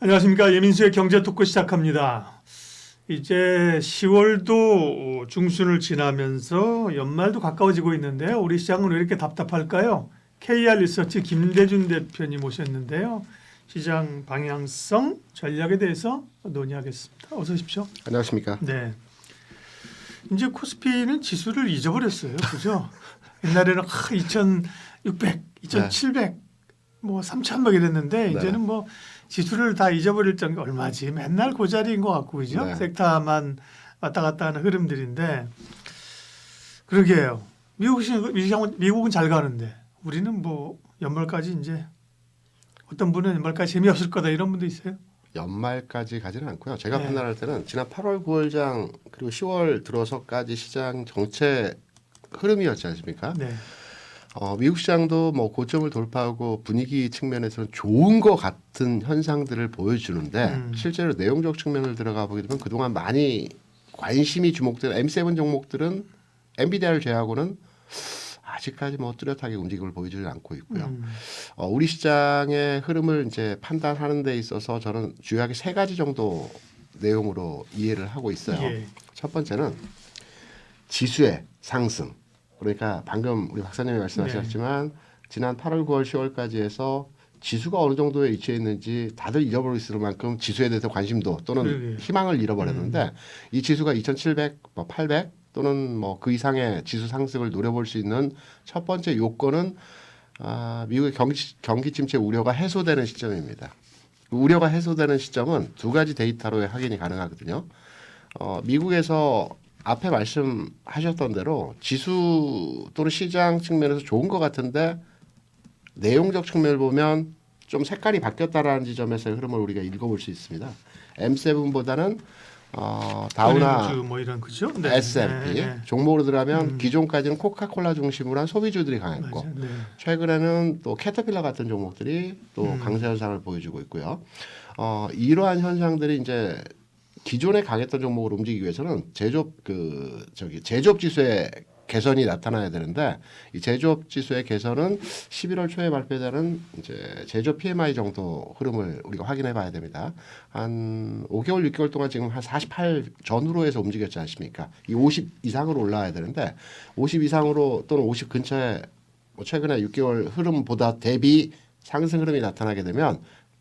안녕하십니까. 예민수의 경제 토크 시작합니다. 이제 10월도 중순을 지나면서 연말도 가까워지고 있는데요. 우리 시장은 왜 이렇게 답답할까요? KR 리서치 김대준 대표님 모셨는데요. 시장 방향성, 전략에 대해서 논의하겠습니다. 어서 오십시오. 안녕하십니까. 네. 이제 코스피는 지수를 잊어버렸어요. 그죠? 옛날에는 2,600, 2,700, 뭐 3,000 막 이랬는데 이제는 뭐 지수를 다 잊어버릴 정도 얼마지? 맨날 그 자리인 것 같고 그죠? 네. 섹터만 왔다 갔다 하는 흐름들인데 그러게요. 미국은 잘 가는데 우리는 뭐 연말까지 이제 어떤 분은 연말까지 재미없을 거다 이런 분도 있어요. 연말까지 가지는 않고요. 제가 네. 판단할 때는 지난 8월 9월장 그리고 10월 들어서까지 시장 정체 흐름이었지 않습니까? 네. 미국 시장도 뭐 고점을 돌파하고 분위기 측면에서는 좋은 것 같은 현상들을 보여주는데 실제로 내용적 측면을 들어가 보게 되면 그동안 많이 관심이 주목된 M7 종목들은 엔비디아를 제외하고는 아직까지 뭐 뚜렷하게 움직임을 보이지는 않고 있고요. 우리 시장의 흐름을 이제 판단하는 데 있어서 저는 주요하게 세 가지 정도 내용으로 이해를 하고 있어요. 예. 첫 번째는 지수의 상승. 그러니까 방금 우리 박사님이 말씀하셨지만 지난 8월, 9월, 10월까지 해서 지수가 어느 정도에 위치해 있는지 다들 잃어버리고 있을 만큼 지수에 대해서 관심도 또는 그러게요. 희망을 잃어버렸는데 이 지수가 2,700, 800 또는 뭐 그 이상의 지수 상승을 노려볼 수 있는 첫 번째 요건은 미국의 경기 침체 우려가 해소되는 시점입니다. 우려가 해소되는 시점은 두 가지 데이터로 확인이 가능하거든요. 미국에서 앞에 말씀하셨던 대로 지수 또는 시장 측면에서 좋은 것 같은데 내용적 측면을 보면 좀 색깔이 바뀌었다라는 지점에서의 흐름을 우리가 읽어볼 수 있습니다. M7보다는 다우나 뭐 이런 그죠? 네. S&P 네. 종목으로 들어가면 기존까지는 코카콜라 중심으로 한 소비주들이 강했고 맞아요. 네. 최근에는 또 캐터필러 같은 종목들이 또 강세 현상을 보여주고 있고요. 이러한 현상들이 이제 기존에 강했던 종목을 움직이기 위해서는 제조업 지수의 개선이 나타나야 되는데 이 제조업 지수의 개선은 11월 초에 발표되는 이제 제조업 PMI 정도 흐름을 우리가 확인해 봐야 됩니다. 한 5개월, 6개월 동안 지금 한 48 전후로 해서 움직였지 않습니까? 이 50 이상으로 올라와야 되는데 50 이상으로 또는 50 근처에 뭐 최근에 6개월 흐름보다 대비 상승 흐름이 나타나게 되면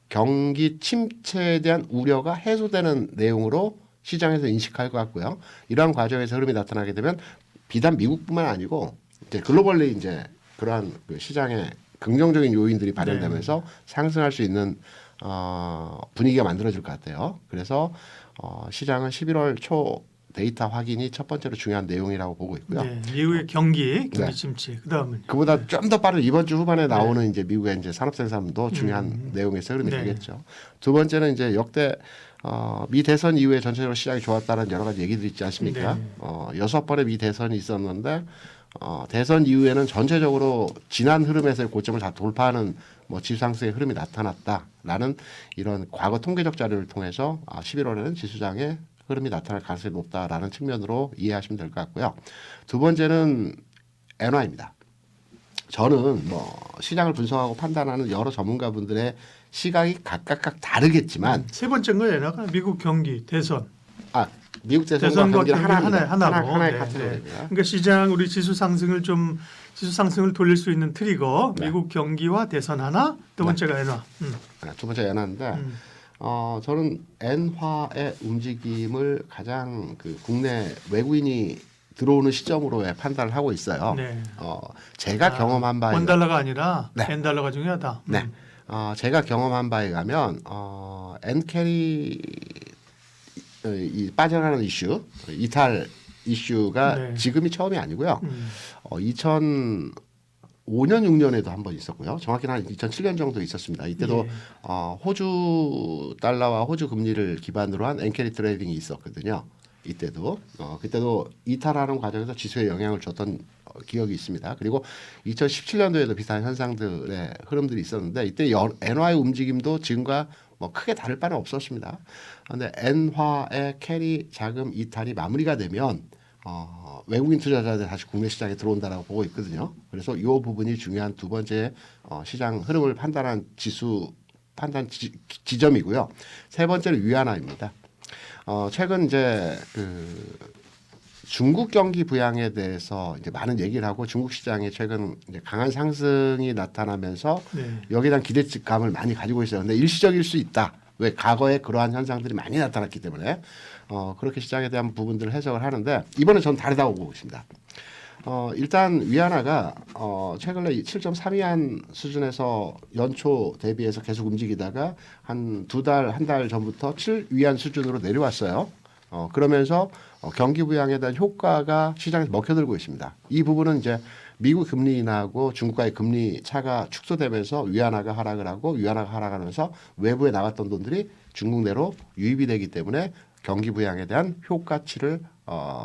경기 침체에 대한 우려가 해소되는 내용으로 시장에서 인식할 것 같고요. 이러한 과정에서 흐름이 나타나게 되면 비단 미국뿐만 아니고 이제 글로벌리 이제 그러한 그 시장의 긍정적인 요인들이 발현되면서 상승할 수 있는 분위기가 만들어질 것 같아요. 그래서 시장은 11월 초 데이터 확인이 첫 번째로 중요한 내용이라고 보고 있고요. 네. 미국의 경기 침체. 그다음은 그보다 좀 더 빠른 이번 주 후반에 나오는 이제 미국의 이제 산업 생산도 중요한 내용에서 흐름이 되겠죠. 두 번째는 이제 역대 미 대선 이후에 전체적으로 시장이 좋았다는 여러 가지 얘기들이 있지 않습니까? 6번의 미 대선이 있었는데 대선 이후에는 전체적으로 지난 흐름에서의 고점을 다 돌파하는 뭐 지수 상승의 흐름이 나타났다라는 이런 과거 통계적 자료를 통해서 11월에는 지수장의 흐름이 나타날 가능성이 높다라는 측면으로 이해하시면 될 것 같고요. 두 번째는 엔화입니다. 저는 뭐 시장을 분석하고 판단하는 여러 전문가분들의 시각이 각각 다르겠지만 세 번째인 거예요. 나가 미국 경기 대선. 미국 대선과 경기는 하나고. 하나의 네. 카테고리입니다. 그러니까 시장 우리 지수 상승을 돌릴 수 있는 트리거 미국 경기와 대선 하나, 두 번째가 엔화. 두 번째 엔화인데 저는 엔화의 움직임을 가장 그 국내 외국인이 들어오는 시점으로 판단을 하고 있어요. 네. 제가 경험한 바에 원달러가 아니라 엔달러가 중요하다. 네. 제가 경험한 바에 가면 엔캐리 이 빠져나가는 이슈, 이탈 이슈가 지금이 처음이 아니고요. 2005년, 6년에도 한 번 있었고요. 정확히는 한 2007년 정도 있었습니다. 이때도 호주 달러와 호주 금리를 기반으로 한 엔캐리 트레이딩이 있었거든요. 이때도 그때도 이탈하는 과정에서 지수에 영향을 줬던 기억이 있습니다. 그리고 2017년도에도 비슷한 현상들의 흐름들이 있었는데 이때 엔화의 움직임도 지금과 뭐 크게 다를 바는 없었습니다. 그런데 엔화의 캐리 자금 이탈이 마무리가 되면 외국인 투자자들 다시 국내 시장에 들어온다라고 보고 있거든요. 그래서 이 부분이 중요한 두 번째 시장 흐름을 판단한 지수 판단 지점이고요. 세 번째는 위안화입니다. 최근 이제 중국 경기 부양에 대해서 이제 많은 얘기를 하고 중국 시장에 최근 이제 강한 상승이 나타나면서 네. 여기에 대한 기대감을 많이 가지고 있어요. 근데 일시적일 수 있다. 왜 과거에 그러한 현상들이 많이 나타났기 때문에 그렇게 시장에 대한 부분들을 해석을 하는데 이번에 저는 다르다고 보고 있습니다. 일단 위안화가 최근에 7.32한 수준에서 연초 대비해서 계속 움직이다가 한 한 달 전부터 7위안 수준으로 내려왔어요. 그러면서 경기 부양에 대한 효과가 시장에서 먹혀들고 있습니다. 이 부분은 이제 미국 금리 인하하고 중국과의 금리 차가 축소되면서 위안화가 하락을 하고 위안화가 하락하면서 외부에 나갔던 돈들이 중국 내로 유입이 되기 때문에 경기 부양에 대한 효과치를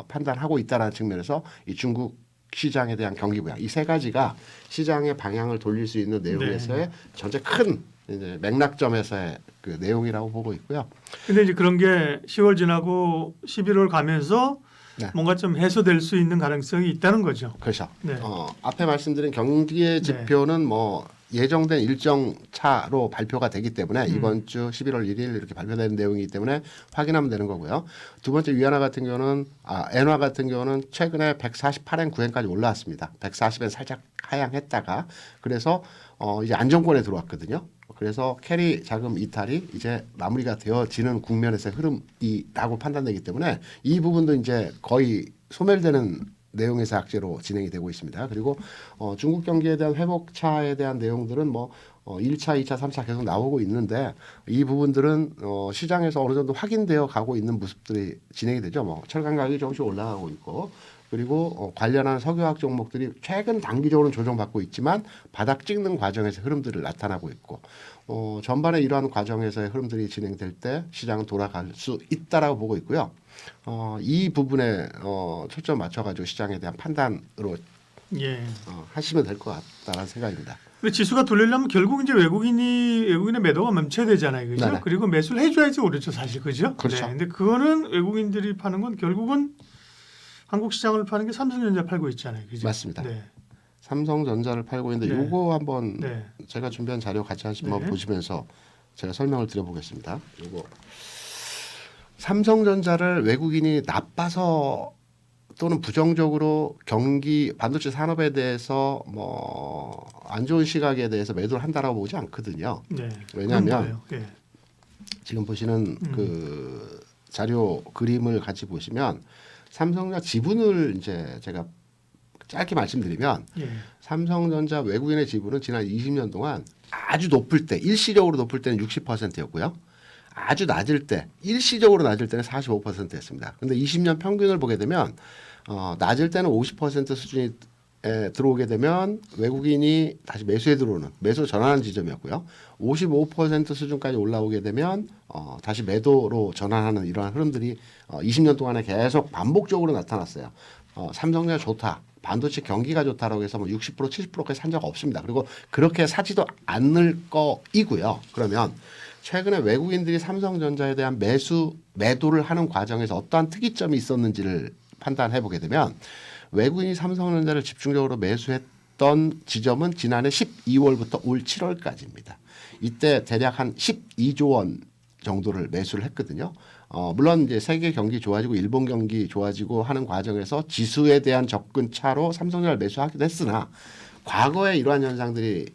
판단하고 있다는 측면에서 이 중국 시장에 대한 경기 부양 이 세 가지가 시장의 방향을 돌릴 수 있는 내용에서의 전체 큰 이제 맥락점에서의 그 내용이라고 보고 있고요. 근데 이제 그런 게 10월 지나고 11월 가면서 네. 뭔가 좀 해소될 수 있는 가능성이 있다는 거죠. 그렇죠. 네. 앞에 말씀드린 경기의 지표는 뭐 예정된 일정 차로 발표가 되기 때문에 이번 주 11월 1일 이렇게 발표되는 내용이기 때문에 확인하면 되는 거고요. 두 번째 위안화 같은 경우는 엔화 같은 경우는 최근에 148엔 9엔까지 올라왔습니다. 140엔 살짝 하향했다가 그래서 이제 안정권에 들어왔거든요. 그래서 캐리 자금 이탈이 이제 마무리가 되어지는 국면에서의 흐름이라고 판단되기 때문에 이 부분도 이제 거의 소멸되는 내용에서 악재로 진행이 되고 있습니다. 그리고 중국 경기에 대한 회복차에 대한 내용들은 뭐 1차, 2차, 3차 계속 나오고 있는데 이 부분들은 시장에서 어느 정도 확인되어 가고 있는 모습들이 진행이 되죠. 뭐 철강 가격이 조금씩 올라가고 있고 그리고 관련한 석유화학 종목들이 최근 단기적으로는 조정받고 있지만 바닥 찍는 과정에서 흐름들을 나타나고 있고 전반에 이러한 과정에서의 흐름들이 진행될 때 시장은 돌아갈 수 있다라고 보고 있고요. 이 부분에 초점 맞춰가지고 시장에 대한 판단으로 예. 하시면 될 것 같다는 생각입니다. 근데 지수가 돌리려면 결국 이제 외국인의 매도가 멈춰야 되잖아요, 그죠? 네네. 그리고 매수를 해줘야지 오르죠, 사실, 그죠? 그렇죠. 네. 근데 그거는 외국인들이 파는 건 결국은 한국 시장을 파는 게 삼성전자 팔고 있잖아요, 그죠? 맞습니다. 네. 삼성전자를 팔고 있는데 네. 요거 한번 네. 제가 준비한 자료 같이 한번 네. 보시면서 제가 설명을 드려보겠습니다. 요거 삼성전자를 외국인이 나빠서 또는 부정적으로 경기 반도체 산업에 대해서 뭐 안 좋은 시각에 대해서 매도를 한다라고 보지 않거든요. 네. 왜냐하면 예. 지금 보시는 그 자료 그림을 같이 보시면 삼성전자 지분을 이제 제가 짧게 말씀드리면 예. 삼성전자 외국인의 지분은 지난 20년 동안 아주 높을 때 일시적으로 높을 때는 60%였고요. 아주 낮을 때 일시적으로 낮을 때는 45%였습니다. 근데 20년 평균을 보게 되면 낮을 때는 50% 수준이 들어오게 되면 외국인이 다시 매수에 들어오는 매수 전환하는 지점이었고요. 55% 수준까지 올라오게 되면 다시 매도로 전환하는 이러한 흐름들이 20년 동안에 계속 반복적으로 나타났어요. 삼성전자 좋다. 반도체 경기가 좋다라고 해서 뭐 60% 70%까지 산 적 없습니다. 그리고 그렇게 사지도 않을 거이고요. 그러면 최근에 외국인들이 삼성전자에 대한 매도를 하는 과정에서 어떠한 특이점이 있었는지를 판단해 보게 되면 외국인이 삼성전자를 집중적으로 매수했던 지점은 지난해 12월부터 올 7월까지입니다. 이때 대략 한 12조 원 정도를 매수를 했거든요. 물론 이제 세계 경기 좋아지고 일본 경기 좋아지고 하는 과정에서 지수에 대한 접근 차로 삼성전자를 매수하기도 했으나 과거에 이러한 현상들이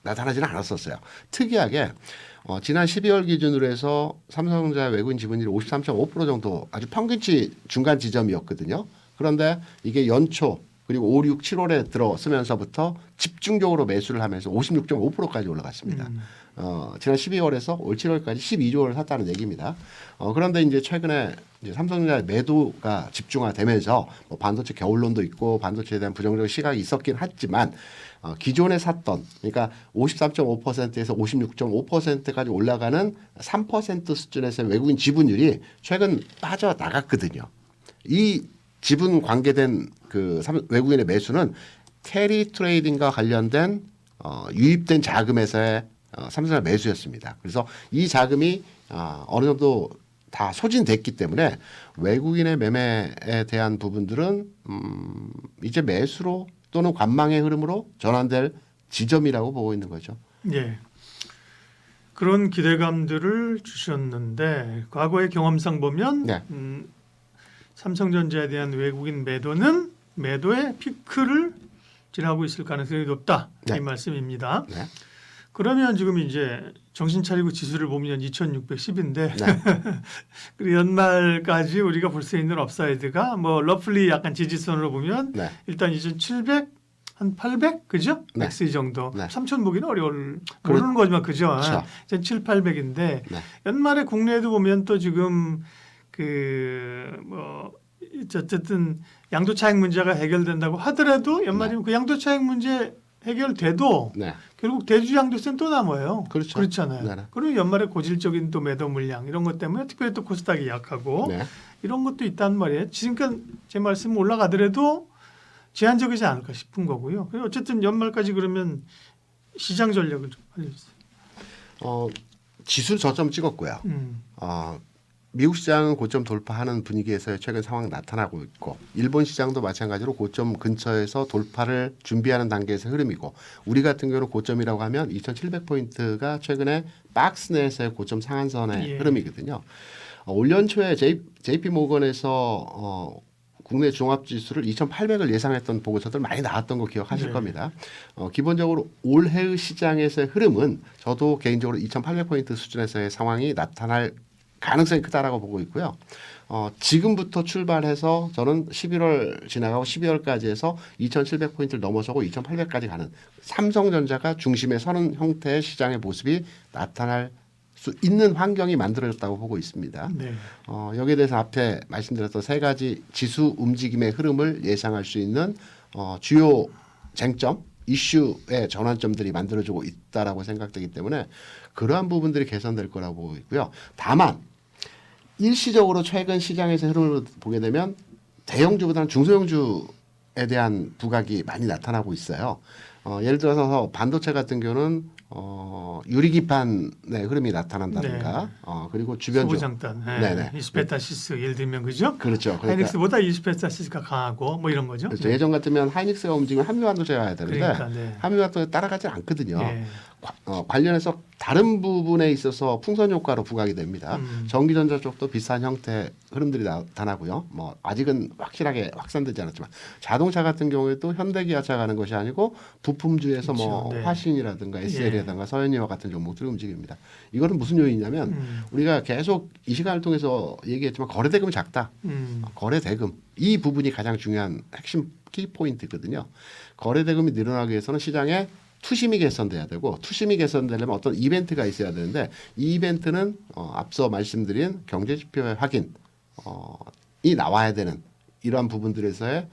나타나지는 않았었어요. 특이하게 지난 12월 기준으로 해서 삼성전자 외국인 지분율이 53.5% 정도 아주 평균치 중간 지점이었거든요. 그런데 이게 연초 그리고 5, 6, 7월에 들어서면서부터 집중적으로 매수를 하면서 56.5%까지 올라갔습니다. 지난 12월에서 올 7월까지 12조 원을 샀다는 얘기입니다. 그런데 이제 최근에 이제 삼성전자 매도가 집중화되면서 뭐 반도체 겨울론도 있고 반도체에 대한 부정적인 시각이 있었긴 했지만 기존에 샀던 그러니까 53.5%에서 56.5%까지 올라가는 3% 수준에서의 외국인 지분율이 최근 빠져나갔거든요. 이 지분 관계된 그 외국인의 매수는 캐리 트레이딩과 관련된 유입된 자금에서의 삼성전자 매수였습니다. 그래서 이 자금이 어느 정도 다 소진됐기 때문에 외국인의 매매에 대한 부분들은 이제 매수로 또는 관망의 흐름으로 전환될 지점이라고 보고 있는 거죠. 예. 그런 기대감들을 주셨는데 과거의 경험상 보면 네. 삼성전자에 대한 외국인 매도의 피크를 지나고 있을 가능성이 높다. 네. 이 말씀입니다. 네. 그러면 지금 이제 정신 차리고 지수를 보면 2,610인데 네. 그리고 연말까지 우리가 볼 수 있는 업사이드가 뭐 러플리 약간 지지선으로 보면 네. 일단 2,700 한 800 그죠? 네. XE 정도. 네. 3,000 보기는 모르는 거지만 그죠? 그렇죠. 7, 800인데 네. 연말에 국내에도 보면 또 지금 뭐 어쨌든 양도 차익 문제가 해결된다고 하더라도 연말이면 그 양도 차익 문제 해결돼도 네. 결국 대주 양도세는 또 남아요. 그렇죠. 그렇잖아요. 네네. 그리고 연말에 고질적인 또 매도 물량 이런 것 때문에 특별히 또 코스닥이 약하고 네. 이런 것도 있단 말이에요. 지금까지 제 말씀 올라가더라도 제한적이지 않을까 싶은 거고요. 그리고 어쨌든 연말까지 그러면 시장 전략을 좀 알려주세요. 지수 저점 찍었고요. 미국 시장은 고점 돌파하는 분위기에서의 최근 상황 나타나고 있고 일본 시장도 마찬가지로 고점 근처에서 돌파를 준비하는 단계에서 흐름이고 우리 같은 경우는 고점이라고 하면 2,700포인트가 최근에 박스넷의 고점 상한선의 흐름이거든요. 올 연초에 JP 모건에서 국내 종합지수를 2,800을 예상했던 보고서들 많이 나왔던 거 기억하실 겁니다. 기본적으로 올해의 시장에서의 흐름은 저도 개인적으로 2,800포인트 수준에서의 상황이 나타날 가능성이 크다라고 보고 있고요. 지금부터 출발해서 저는 11월 지나가고 12월까지 해서 2,700포인트를 넘어서고 2,800까지 가는 삼성전자가 중심에 서는 형태의 시장의 모습이 나타날 수 있는 환경이 만들어졌다고 보고 있습니다. 네. 여기에 대해서 앞에 말씀드렸던 세 가지 지수 움직임의 흐름을 예상할 수 있는 주요 쟁점, 이슈의 전환점들이 만들어지고 있다라고 생각되기 때문에 그러한 부분들이 개선될 거라고 보고 있고요. 다만 일시적으로 최근 시장에서 흐름을 보게 되면 대형주보다는 중소형주에 대한 부각이 많이 나타나고 있어요. 예를 들어서 반도체 같은 경우는 유리기판의 흐름이 나타난다든가 그리고 주변주 소부장단, 네네. 이스페타시스 예를 들면 그죠? 그렇죠. 그러니까 하이닉스보다 이스페타시스가 강하고 뭐 이런 거죠. 그렇죠. 예전 같으면 하이닉스가 움직이면 한미반도체가 해야 되는데 그러니까, 네. 한미반도체 따라가지 않거든요. 예. 관련해서 다른 부분에 있어서 풍선 효과로 부각이 됩니다. 전기전자 쪽도 비슷한 형태의 흐름들이 나타나고요. 뭐 아직은 확실하게 확산되지 않았지만 자동차 같은 경우에도 현대기아차 가는 것이 아니고 부품주에서 뭐 그렇죠. 네. 화신이라든가 SL이라든가 서현이와 같은 종목들이 움직입니다. 이거는 무슨 요인이냐면 우리가 계속 이 시간을 통해서 얘기했지만 거래대금이 작다. 거래대금 이 부분이 가장 중요한 핵심 키포인트거든요. 거래대금이 늘어나기 위해서는 시장에 투심이 개선돼야 되고 투심이 개선되려면 어떤 이벤트가 있어야 되는데 이 이벤트는 앞서 말씀드린 경제지표의 확인이 나와야 되는 이러한 부분들에서의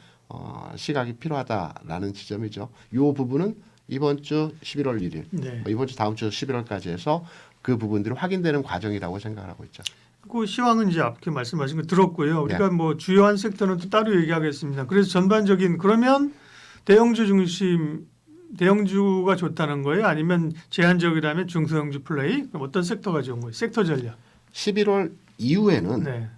시각이 필요하다라는 지점이죠. 이 부분은 이번 주 11월 1일, 네. 이번 주 다음 주 11월까지 해서 그 부분들이 확인되는 과정이라고 생각하고 있죠. 그 시황은 이제 앞에 말씀하신 거 들었고요. 우리가 네. 뭐 주요한 섹터는 또 따로 얘기하겠습니다. 그래서 전반적인 그러면 대형주 중심 대형주가 좋다는 거예요? 아니면 제한적이라면 중소형주 플레이? 그럼 어떤 섹터가 좋은 거예요? 섹터 전략. 11월 이후에는 네.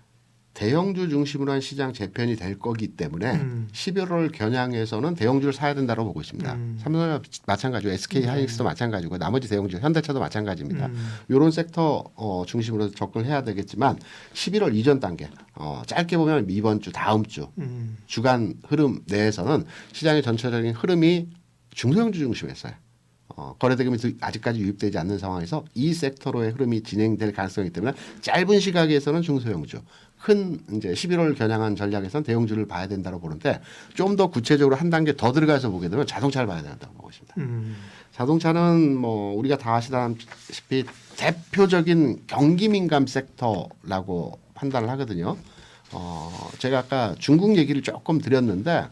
대형주 중심으로 한 시장 재편이 될 거기 때문에 11월 겨냥해서는 대형주를 사야 된다고 보고 있습니다. 삼성전자 마찬가지고 SK 하이닉스도 마찬가지고 나머지 대형주 현대차도 마찬가지입니다. 이런 섹터 중심으로 접근해야 되겠지만 11월 이전 단계 짧게 보면 이번 주 다음 주 주간 흐름 내에서는 시장의 전체적인 흐름이 중소형주 중심이었어요. 거래대금이 아직까지 유입되지 않는 상황에서 이 섹터로의 흐름이 진행될 가능성이기 때문에 짧은 시각에서는 중소형주, 큰 이제 11월 겨냥한 전략에서는 대형주를 봐야 된다고 보는데 좀 더 구체적으로 한 단계 더 들어가서 보게 되면 자동차를 봐야 된다고 보고 있습니다. 자동차는 뭐 우리가 다 아시다시피 대표적인 경기 민감 섹터라고 판단을 하거든요. 제가 아까 중국 얘기를 조금 드렸는데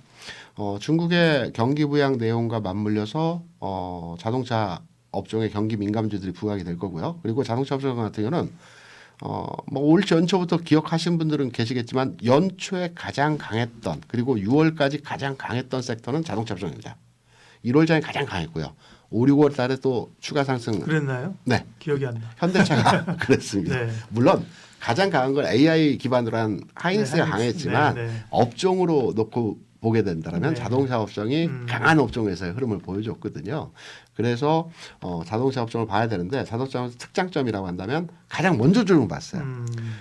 중국의 경기 부양 내용과 맞물려서 자동차 업종의 경기 민감주들이 부각이 될 거고요. 그리고 자동차 업종 같은 경우는 뭐 올 연초부터 기억하신 분들은 계시겠지만 연초에 가장 강했던 그리고 6월까지 가장 강했던 섹터는 자동차 업종입니다. 1월 장에 가장 강했고요. 5, 6월 달에 또 추가 상승. 그랬나요? 네. 기억이 안 나. 현대차가 그랬습니다. 네. 물론 가장 강한 건 AI 기반으로 한 하이닉스가 네, 강했지만 네. 업종으로 놓고 보게 된다면 네. 자동차 업종이 강한 업종에서의 흐름을 보여줬거든요. 그래서 자동차 업종을 봐야 되는데 자동차 특장점이라고 한다면 가장 먼저 주목받았어요.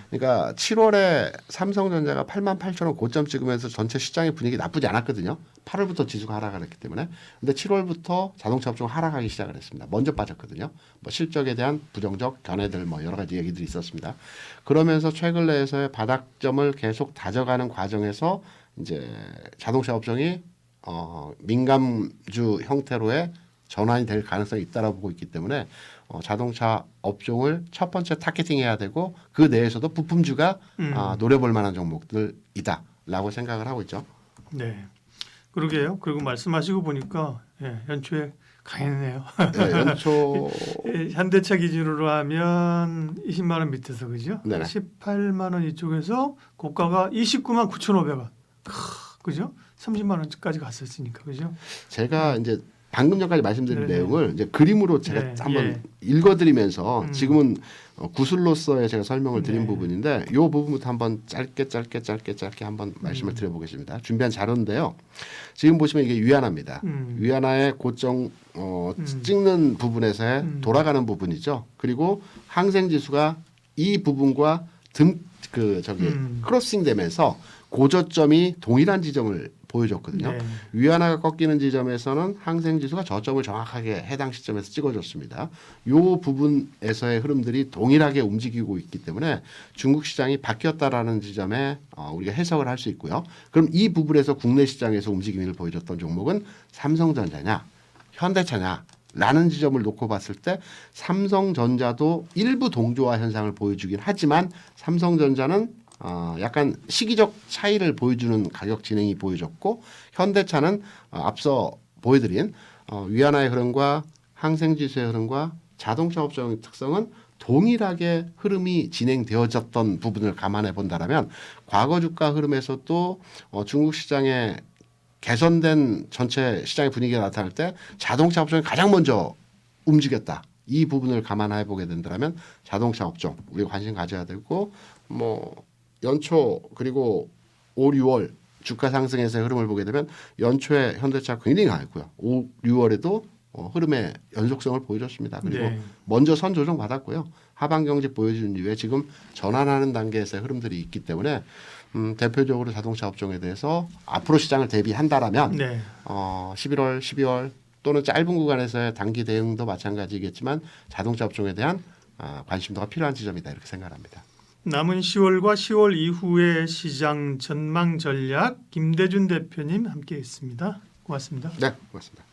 그러니까 7월에 삼성전자가 88,000원 고점 찍으면서 전체 시장의 분위기 나쁘지 않았거든요. 8월부터 지수가 하락을 했기 때문에. 근데 7월부터 자동차 업종 하락하기 시작을 했습니다. 먼저 빠졌거든요. 뭐 실적에 대한 부정적 견해들 뭐 여러 가지 얘기들이 있었습니다. 그러면서 최근 내에서의 바닥점을 계속 다져가는 과정에서 이제 자동차 업종이 민감주 형태로의 전환이 될 가능성이 있다라고 보고 있기 때문에 자동차 업종을 첫 번째 타겟팅해야 되고 그 내에서도 부품주가 노려볼 만한 종목들이다라고 생각을 하고 있죠. 네, 그러게요. 그리고 말씀하시고 보니까 예, 연초에 강했네요. 네, 연초 예, 현대차 기준으로 하면 20만 원 밑에서 그죠? 네네. 18만 원 이쪽에서 고가가 29만 9,500원. 그죠? 30만 원까지 갔었으니까 그죠? 제가 이제 방금 전까지 말씀드린 네네. 내용을 이제 그림으로 제가 네, 한번 예. 읽어드리면서 지금은 구슬로서의 제가 설명을 드린 네. 부분인데 이 부분부터 한번 짧게 한번 말씀을 드려보겠습니다. 준비한 자료인데요. 지금 보시면 이게 위안화입니다. 위안화의 고점 찍는 부분에서의 돌아가는 부분이죠. 그리고 항생지수가 이 부분과 크로싱되면서 고저점이 동일한 지점을 보여줬거든요. 네. 위안화가 꺾이는 지점에서는 항생지수가 저점을 정확하게 해당 시점에서 찍어줬습니다. 이 부분에서의 흐름들이 동일하게 움직이고 있기 때문에 중국 시장이 바뀌었다라는 지점에 우리가 해석을 할 수 있고요. 그럼 이 부분에서 국내 시장에서 움직임을 보여줬던 종목은 삼성전자냐, 현대차냐 라는 지점을 놓고 봤을 때 삼성전자도 일부 동조화 현상을 보여주긴 하지만 삼성전자는 약간 시기적 차이를 보여주는 가격 진행이 보여졌고 현대차는 앞서 보여드린 위안화의 흐름과 항생지수의 흐름과 자동차 업종의 특성은 동일하게 흐름이 진행되어졌던 부분을 감안해 본다라면 과거 주가 흐름에서도 중국 시장의 개선된 전체 시장의 분위기가 나타날 때 자동차 업종이 가장 먼저 움직였다. 이 부분을 감안해 보게 된다면 자동차 업종 우리가 관심 가져야 되고 뭐 연초 그리고 5, 6월 주가 상승에서의 흐름을 보게 되면 연초에 현대차 굉장히 강했고요. 5, 6월에도 흐름의 연속성을 보여줬습니다. 그리고 네. 먼저 선 조정 받았고요. 하반 경직 보여준 이후에 지금 전환하는 단계에서의 흐름들이 있기 때문에 대표적으로 자동차 업종에 대해서 앞으로 시장을 대비한다라면 네. 11월, 12월 또는 짧은 구간에서의 단기 대응도 마찬가지겠지만 자동차 업종에 대한 관심도가 필요한 지점이다 이렇게 생각합니다. 남은 10월과 10월 이후의 시장 전망 전략 김대준 대표님 함께했습니다. 고맙습니다. 네, 고맙습니다.